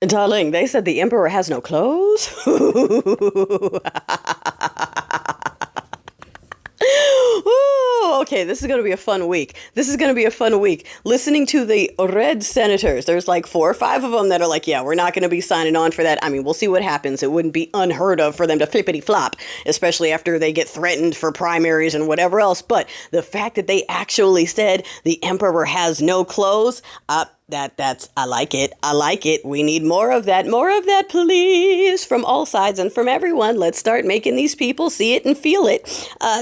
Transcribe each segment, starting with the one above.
Darling, they said the emperor has no clothes? Ooh, okay, this is going to be a fun week. This is going to be a fun week. Listening to the red senators, there's like 4 or 5 of them that are like, yeah, we're not going to be signing on for that. I mean, we'll see what happens. It wouldn't be unheard of for them to flippity flop, especially after they get threatened for primaries and whatever else. But the fact that they actually said the emperor has no clothes, that's I like it. I like it. We need more of that. More of that, please, from all sides and from everyone. Let's start making these people see it and feel it.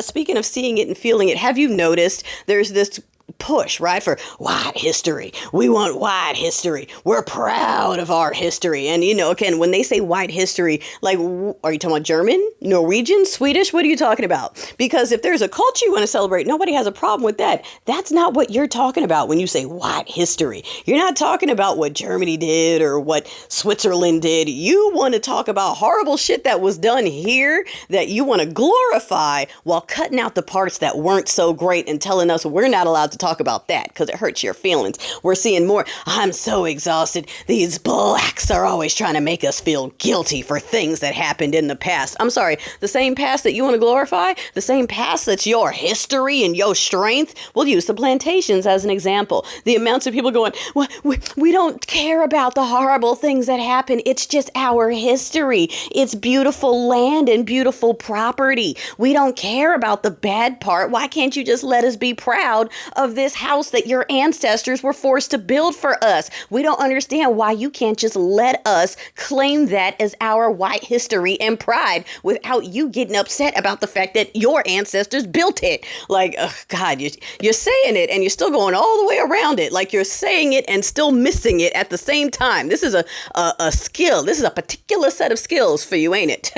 Speaking of seeing it and feeling it, have you noticed there's this push, right, for white history? We want white history. We're proud of our history. And, again, when they say white history, like, are you talking about German, Norwegian, Swedish? What are you talking about? Because if there's a culture you want to celebrate, nobody has a problem with that. That's not what you're talking about when you say white history. You're not talking about what Germany did or what Switzerland did. You want to talk about horrible shit that was done here that you want to glorify while cutting out the parts that weren't so great and telling us we're not allowed to talk about that because it hurts your feelings. We're seeing more. I'm so exhausted. These blacks are always trying to make us feel guilty for things that happened in the past. I'm sorry, the same past that you want to glorify, the same past that's your history and your strength. We'll use the plantations as an example. The amounts of people going, well, we don't care about the horrible things that happen. It's just our history. It's beautiful land and beautiful property. We don't care about the bad part. Why can't you just let us be proud of this house that your ancestors were forced to build for us? We don't understand why you can't just let us claim that as our white history and pride without you getting upset about the fact that your ancestors built it. Like, oh God, you're saying it and you're still going all the way around it. Like you're saying it and still missing it at the same time. This is a skill. This is a particular set of skills for you, ain't it?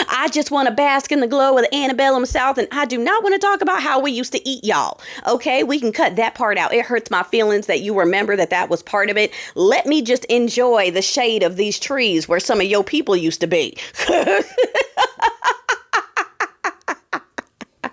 I just want to bask in the glow of the antebellum South, and I do not want to talk about how we used to eat y'all. Okay, we can cut that part out. It hurts my feelings that you remember that was part of it. Let me just enjoy the shade of these trees where some of your people used to be.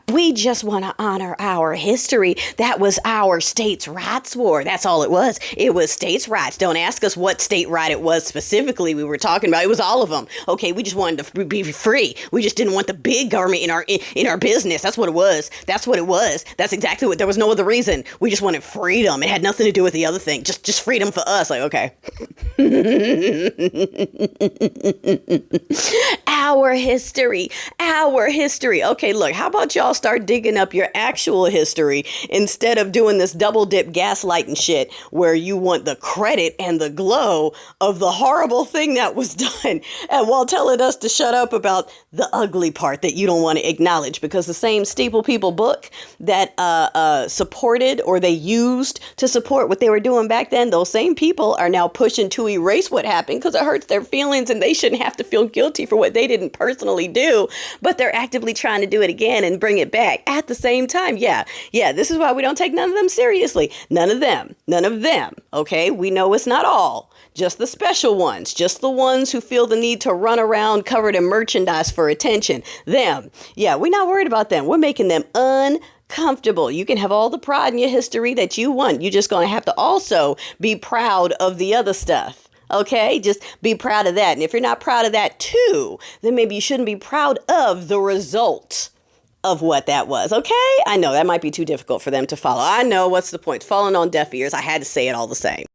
We just want to honor our history. That was our states' rights war. That's all it was. It was states' rights. Don't ask us what state right it was specifically we were talking about. It was all of them. Okay, we just wanted to be free. We just didn't want the big government in our business. That's what it was. That's what it was. That's exactly what. There was no other reason. We just wanted freedom. It had nothing to do with the other thing. Just freedom for us. Like, okay. Our history. Our history. Okay, look, how about y'all start digging up your actual history instead of doing this double dip gaslighting shit where you want the credit and the glow of the horrible thing that was done, and while telling us to shut up about the ugly part that you don't want to acknowledge, because the same Steeple People book that supported or they used to support what they were doing back then, those same people are now pushing to erase what happened because it hurts their feelings and they shouldn't have to feel guilty for what they didn't personally do, but they're actively trying to do it again and bring it back at the same time. Yeah, this is why we don't take none of them seriously. None of them. Okay, we know it's not all, just the special ones, just the ones who feel the need to run around covered in merchandise for attention. Them. Yeah, we're not worried about them. We're making them uncomfortable. You can have all the pride in your history that you want. You're just going to have to also be proud of the other stuff. Okay, just be proud of that. And if you're not proud of that too, then maybe you shouldn't be proud of the result of what that was. Okay, I know that might be too difficult for them to follow. I know, what's the point? Falling on deaf ears. I had to say it all the same.